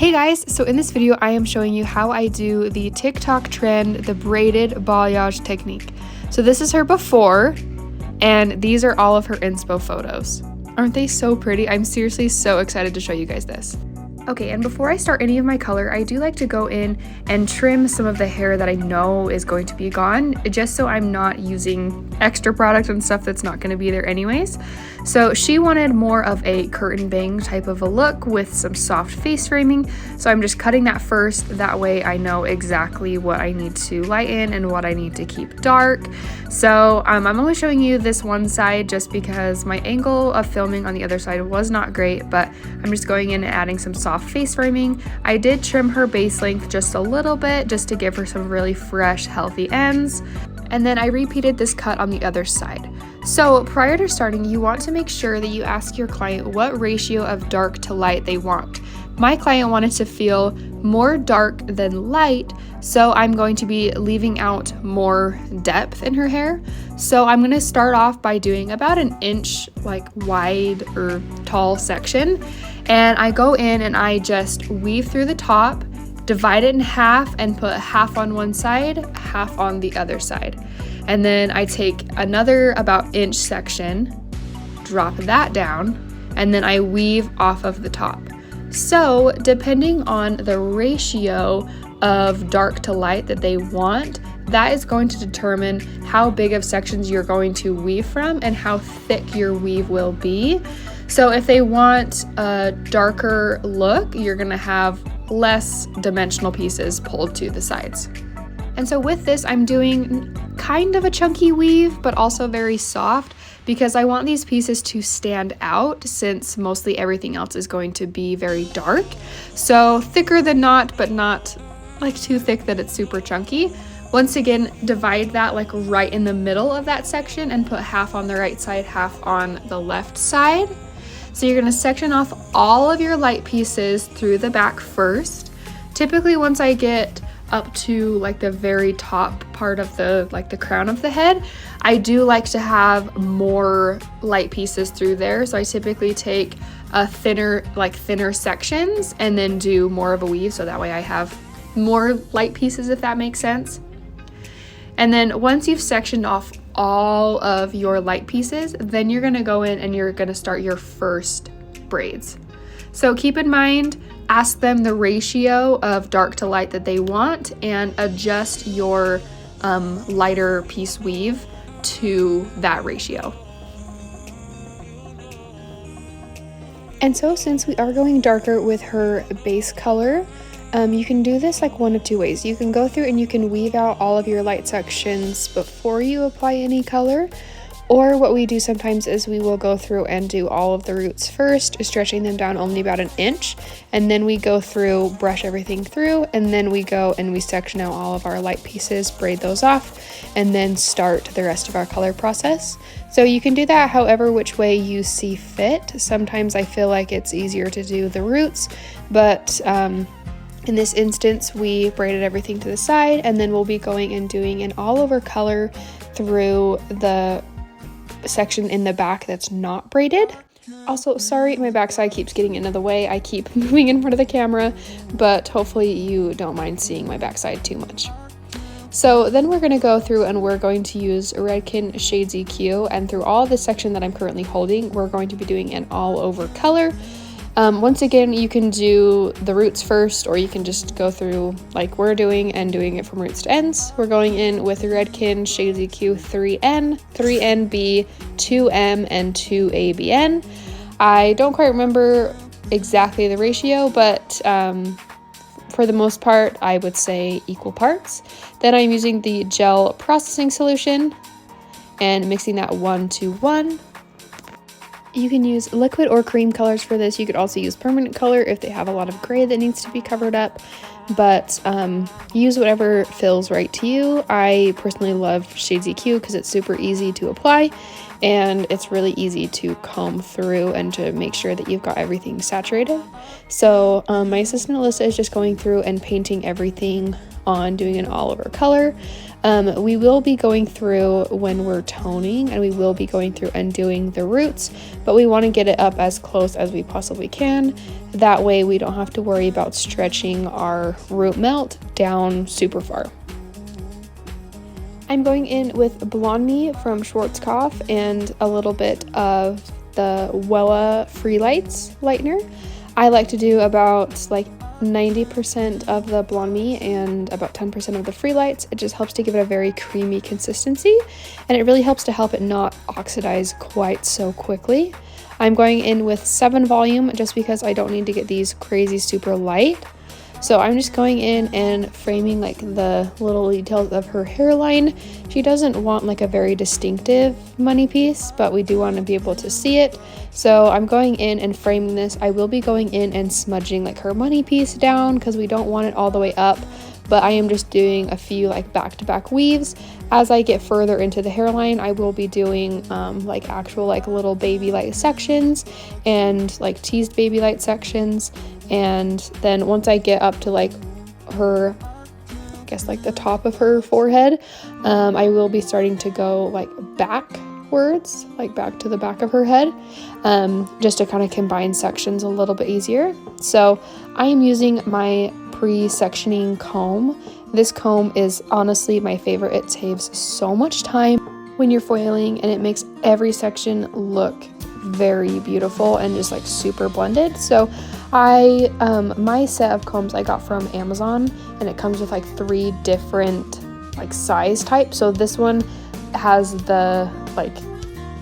Hey guys, so in this video I am showing you how I do the TikTok trend, the braided balayage technique. So this is her before, and these are all of her inspo photos. Aren't they so pretty? I'm seriously so excited to show you guys this. Okay, and before I start any of my color, I do like to go in and trim some of the hair that I know is going to be gone, just so I'm not using extra product and stuff that's not going to be there anyways. So she wanted more of a curtain bang type of a look with some soft face framing, so I'm just cutting that first. That way I know exactly what I need to lighten and what I need to keep dark. So I'm only showing you this one side just because my angle of filming on the other side was not great, but I'm just going in and adding some soft face framing. I did trim her base length just a little bit just to give her some really fresh, healthy ends. And then I repeated this cut on the other side. So prior to starting, you want to make sure that you ask your client what ratio of dark to light they want. My client wanted to feel more dark than light, so I'm going to be leaving out more depth in her hair. So I'm going to start off by doing about an inch wide or tall section, and I go in and I just weave through the top, divide it in half and put half on one side, half on the other side. And then I take another about inch section, drop that down, and then I weave off of the top. So depending on the ratio of dark to light that they want, that is going to determine how big of sections you're going to weave from and how thick your weave will be. So if they want a darker look, you're gonna have less dimensional pieces pulled to the sides. And so with this, I'm doing kind of a chunky weave, but also very soft because I want these pieces to stand out since mostly everything else is going to be very dark. So thicker than not, but not like too thick that it's super chunky. Once again, divide that like right in the middle of that section and put half on the right side, half on the left side. So you're gonna section off all of your light pieces through the back first. Typically once I get up to like the very top part of the crown of the head, I do like to have more light pieces through there. So I typically take a thinner sections and then do more of a weave, so that way I have more light pieces, if that makes sense. And then once you've sectioned off all of your light pieces, then you're gonna go in and you're gonna start your first braids. So keep in mind, ask them the ratio of dark to light that they want and adjust your lighter piece weave to that ratio. And so since we are going darker with her base color, you can do this like one of two ways. You can go through and you can weave out all of your light sections before you apply any color, or what we do sometimes is we will go through and do all of the roots first, stretching them down only about an inch, and then we go through, brush everything through, and then we go and we section out all of our light pieces, braid those off, and then start the rest of our color process. So you can do that however which way you see fit. Sometimes I feel like it's easier to do the roots, but in this instance, we braided everything to the side, and then we'll be going and doing an all over color through the section in the back that's not braided. Also, sorry, my backside keeps getting into the way. I keep moving in front of the camera, but hopefully you don't mind seeing my backside too much. So then we're going to go through and we're going to use Redken Shades EQ, and through all the section that I'm currently holding, we're going to be doing an all over color. Once again, you can do the roots first, or you can just go through like we're doing and doing it from roots to ends. We're going in with Redken Shades EQ 3N, 3NB, 2M, and 2ABN. I don't quite remember exactly the ratio, but for the most part, I would say equal parts. Then I'm using the gel processing solution and mixing that 1:1. You can use liquid or cream colors for this. You could also use permanent color if they have a lot of gray that needs to be covered up, but use whatever feels right to you. I personally love Shades EQ because it's super easy to apply and it's really easy to comb through and to make sure that you've got everything saturated. So my assistant Alyssa is just going through and painting everything on, doing an all over color. We will be going through when we're toning, and we will be going through undoing the roots, but we want to get it up as close as we possibly can. That way we don't have to worry about stretching our root melt down super far. I'm going in with Blonde Me from Schwarzkopf and a little bit of the Wella Free Lights lightener. I like to do about like 90% of the Blonde Me and about 10% of the Free Lights. It just helps to give it a very creamy consistency, and it really helps to help it not oxidize quite so quickly. I'm going in with 7 volume just because I don't need to get these crazy super light. So I'm just going in and framing like the little details of her hairline. She doesn't want like a very distinctive money piece, but we do want to be able to see it. So I'm going in and framing this. I will be going in and smudging like her money piece down because we don't want it all the way up, but I am just doing a few like back-to-back weaves. As I get further into the hairline, I will be doing like actual like little baby light sections and like teased baby light sections. And then once I get up to like her, I guess like the top of her forehead, I will be starting to go like backwards, like back to the back of her head, just to kind of combine sections a little bit easier. So I am using my pre-sectioning comb. This comb is honestly my favorite. It saves so much time when you're foiling, and it makes every section look very beautiful and just like super blended. So my set of combs I got from Amazon, and it comes with like 3 different like size types. So this one has the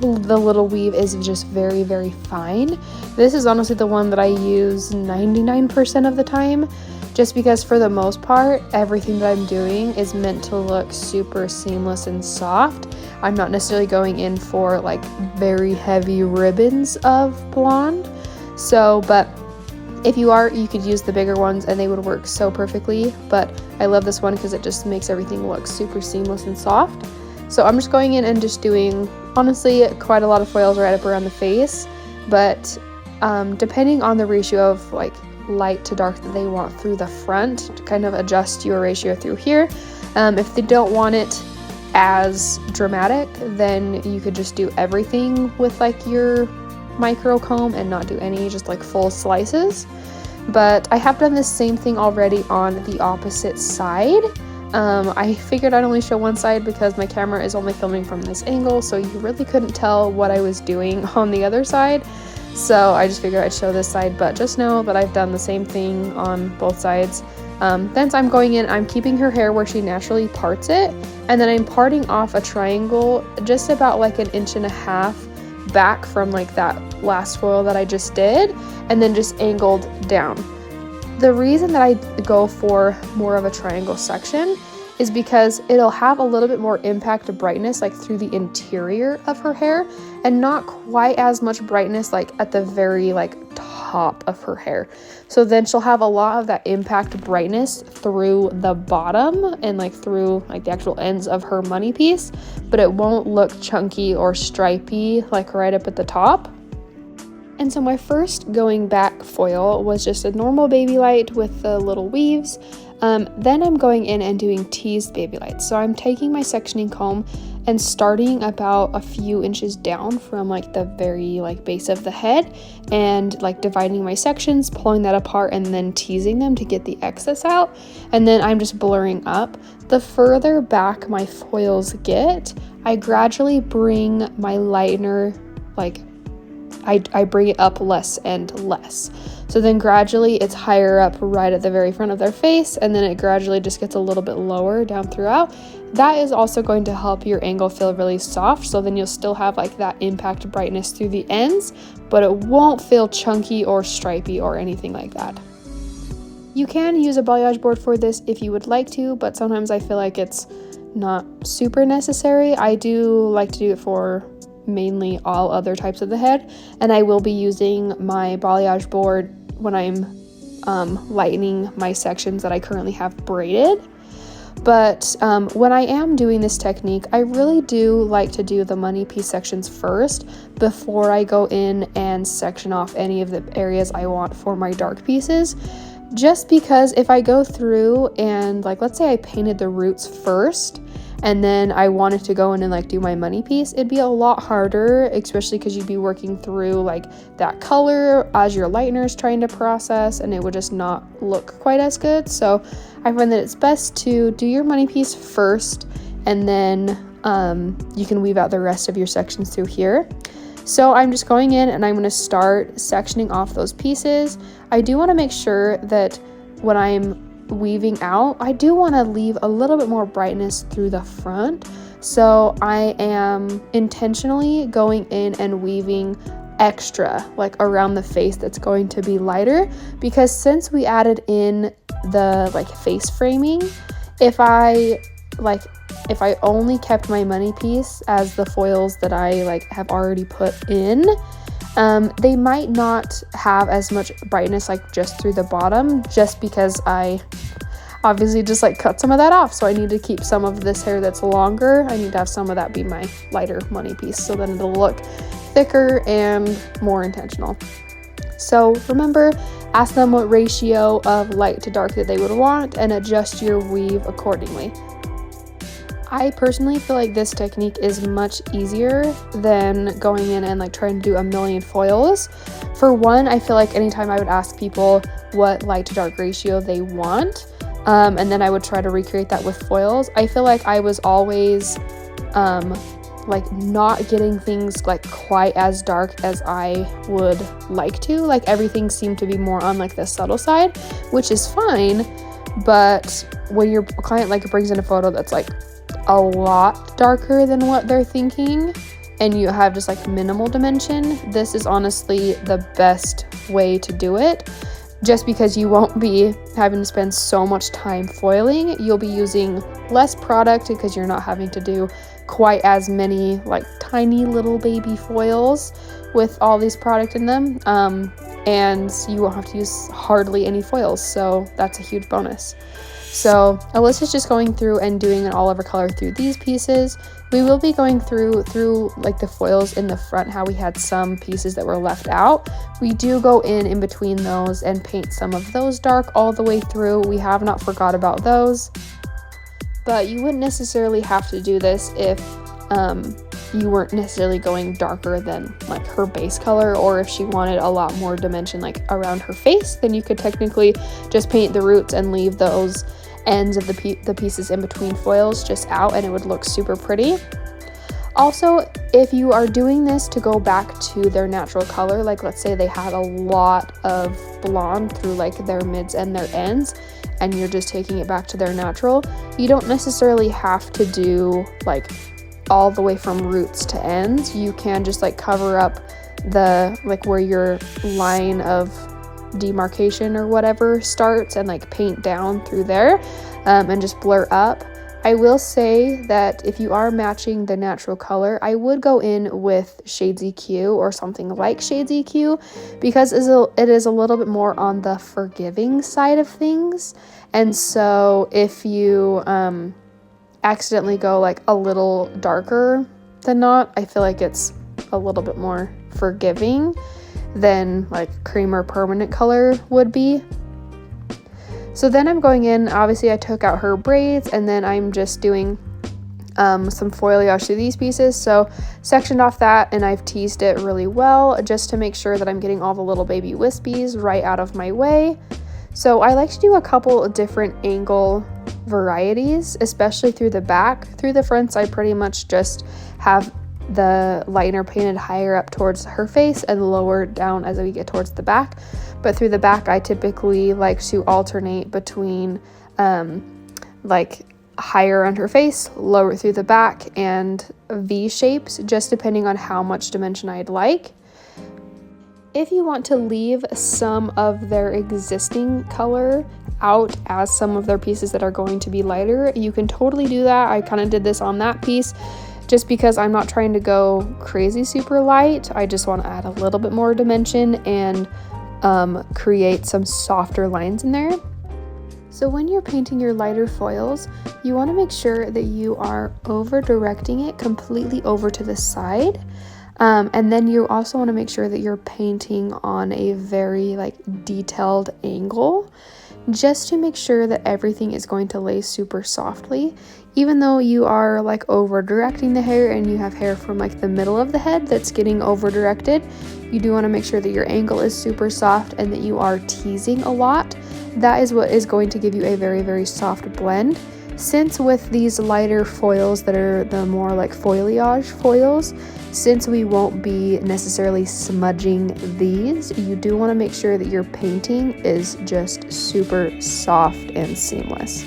little weave is just very, very fine. This is honestly the one that I use 99% of the time, just because for the most part everything that I'm doing is meant to look super seamless and soft. I'm not necessarily going in for like very heavy ribbons of blonde. So, but if you are, you could use the bigger ones and they would work so perfectly. But I love this one because it just makes everything look super seamless and soft. So I'm just going in and just doing, honestly, quite a lot of foils right up around the face. But depending on the ratio of like light to dark that they want through the front, to kind of adjust your ratio through here. If they don't want it as dramatic, then you could just do everything with like your micro comb and not do any, just like full slices. But I have done the same thing already on the opposite side. I figured I'd only show one side because my camera is only filming from this angle, so you really couldn't tell what I was doing on the other side. So I just figured I'd show this side, but just know that I've done the same thing on both sides. Then I'm going in, I'm keeping her hair where she naturally parts it, and then I'm parting off a triangle just about like 1.5 inches back from like that last foil that I just did, and then just angled down. The reason that I go for more of a triangle section is because it'll have a little bit more impact of brightness like through the interior of her hair, and not quite as much brightness like at the very like top of her hair. So then she'll have a lot of that impact brightness through the bottom and like through like the actual ends of her money piece, but it won't look chunky or stripy like right up at the top. And so my first going back foil was just a normal baby light with the little weaves. Then I'm going in and doing teased baby lights. So I'm taking my sectioning comb and starting about a few inches down from like the very like base of the head, and like dividing my sections, pulling that apart, and then teasing them to get the excess out. And then I'm just blurring up. The further back my foils get, I gradually bring my lightener, like I bring it up less and less. So then gradually it's higher up right at the very front of their face, and then it gradually just gets a little bit lower down throughout. That is also going to help your angle feel really soft, so then you'll still have like that impact brightness through the ends, but it won't feel chunky or stripy or anything like that. You can use a balayage board for this if you would like to, but sometimes I feel like it's not super necessary. I do like to do it for mainly all other types of the head, and I will be using my balayage board when I'm lightening my sections that I currently have braided. But when I am doing this technique, I really do like to do the money piece sections first before I go in and section off any of the areas I want for my dark pieces. Just because if I go through and like, let's say I painted the roots first, and then I wanted to go in and like do my money piece, it'd be a lot harder, especially because you'd be working through like that color as your lightener is trying to process, and it would just not look quite as good. So I find that it's best to do your money piece first, and then you can weave out the rest of your sections through here. So I'm just going in and I'm going to start sectioning off those pieces. I do want to make sure that when I'm weaving out, I do want to leave a little bit more brightness through the front. So I am intentionally going in and weaving extra like around the face that's going to be lighter, because since we added in the like face framing, if I only kept my money piece as the foils that I like have already put in, they might not have as much brightness like just through the bottom, just because I obviously just like cut some of that off. So I need to keep some of this hair that's longer. I need to have some of that be my lighter money piece, so then it'll look thicker and more intentional. So remember, ask them what ratio of light to dark that they would want and adjust your weave accordingly. I personally feel like this technique is much easier than going in and like trying to do a million foils. For one, I feel like anytime I would ask people what light to dark ratio they want, and then I would try to recreate that with foils, I feel like I was always like not getting things like quite as dark as I would like to. Like everything seemed to be more on like the subtle side, which is fine. But when your client like brings in a photo that's like a lot darker than what they're thinking, and you have just like minimal dimension, this is honestly the best way to do it, just because you won't be having to spend so much time foiling. You'll be using less product because you're not having to do quite as many like tiny little baby foils with all these product in them, and you won't have to use hardly any foils, so that's a huge bonus. So Alyssa's just going through and doing an all over color through these pieces. We will be going through like the foils in the front, how we had some pieces that were left out. We do go in between those and paint some of those dark all the way through. We have not forgot about those, but you wouldn't necessarily have to do this if you weren't necessarily going darker than like her base color, or if she wanted a lot more dimension like around her face, then you could technically just paint the roots and leave those ends of the pieces in between foils just out, and it would look super pretty. Also, if you are doing this to go back to their natural color, like let's say they had a lot of blonde through like their mids and their ends, and you're just taking it back to their natural, you don't necessarily have to do like all the way from roots to ends. You can just like cover up the like where your line of demarcation or whatever starts, and like paint down through there, and just blur up. I will say that if you are matching the natural color, I would go in with Shades EQ or something like Shades EQ, because it is a little bit more on the forgiving side of things. And so if you accidentally go like a little darker than not, I feel like it's a little bit more forgiving than like cream or permanent color would be. So then I'm going in, obviously I took out her braids, and then I'm just doing some foliage through these pieces. So sectioned off that, and I've teased it really well just to make sure that I'm getting all the little baby wispies right out of my way. So I like to do a couple of different angle varieties, especially through the back. Through the fronts, I pretty much just have the lightener painted higher up towards her face and lower down as we get towards the back. But through the back, I typically like to alternate between like higher on her face, lower through the back, and V shapes, just depending on how much dimension I'd like. If you want to leave some of their existing color out as some of their pieces that are going to be lighter, you can totally do that. I kind of did this on that piece just because I'm not trying to go crazy super light. I just want to add a little bit more dimension and create some softer lines in there. So when you're painting your lighter foils, you want to make sure that you are over directing it completely over to the side. And then you also want to make sure that you're painting on a very like detailed angle. just to make sure that everything is going to lay super softly. Even though you are like over directing the hair and you have hair from like the middle of the head that's getting over directed, you do want to make sure that your angle is super soft and that you are teasing a lot. That is what is going to give you a very, very soft blend. Since with these lighter foils that are the more like foliage foils, since we won't be necessarily smudging these, you do want to make sure that your painting is just super soft and seamless.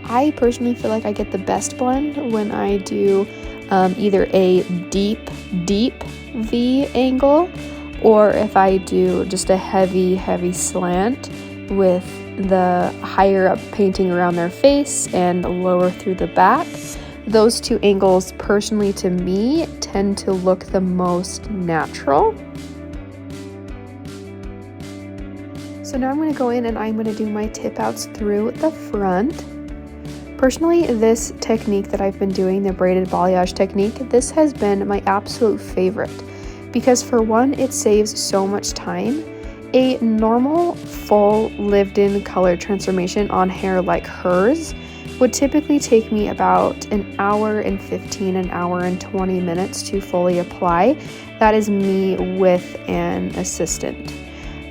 I personally feel like I get the best blend when I do either a deep V angle, or if I do just a heavy slant with the higher up painting around their face and lower through the back. Those two angles, personally to me, tend to look the most natural. So now I'm going to go in and I'm going to do my tip outs through the front. Personally, this technique that I've been doing, the braided balayage technique, this has been my absolute favorite because for one, it saves so much time. A normal full lived-in color transformation on hair like hers would typically take me about an hour and 15, an hour and 20 minutes to fully apply. That is me with an assistant.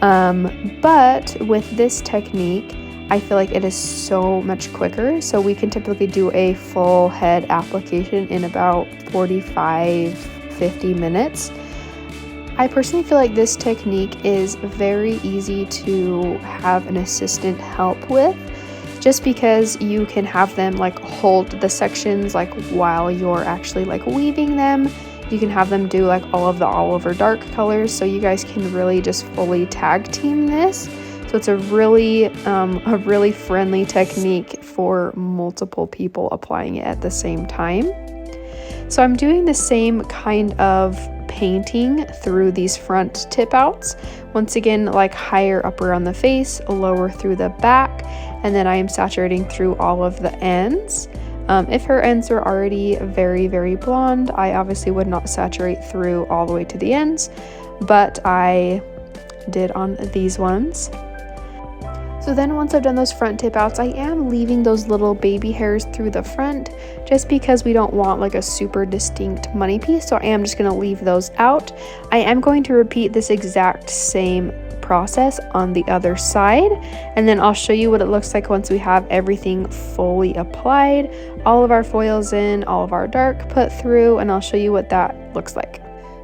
But with this technique, I feel like it is so much quicker. So we can typically do a full head application in about 45-50 minutes. I personally feel like this technique is very easy to have an assistant help with, just because you can have them like hold the sections like while you're actually like weaving them. You can have them do like all of the all over dark colors, so you guys can really just fully tag team this. So it's a really friendly technique for multiple people applying it at the same time. So I'm doing the same kind of painting through these front tip outs. Once again, like higher up around the face, lower through the back, and then I am saturating through all of the ends. If her ends are already very blonde, I obviously would not saturate through all the way to the ends, but I did on these ones. So then once I've done those front tip outs, I am leaving those little baby hairs through the front just because we don't want like a super distinct money piece. So I am just going to leave those out. I am going to repeat this exact same process on the other side, and then I'll show you what it looks like once we have everything fully applied, all of our foils in, all of our dark put through, and I'll show you what that looks like.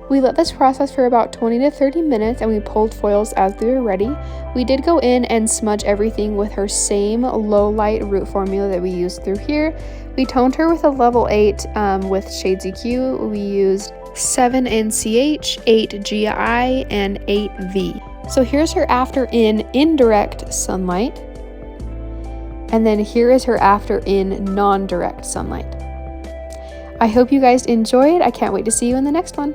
We let this process for about 20 to 30 minutes and we pulled foils as they were ready. We did go in and smudge everything with her same low light root formula that we used through here. We toned her with a level 8 with Shades EQ. We used 7 NCH, 8 GI, and 8 V. So here's her after in indirect sunlight. And then here is her after in non-direct sunlight. I hope you guys enjoyed. I can't wait to see you in the next one.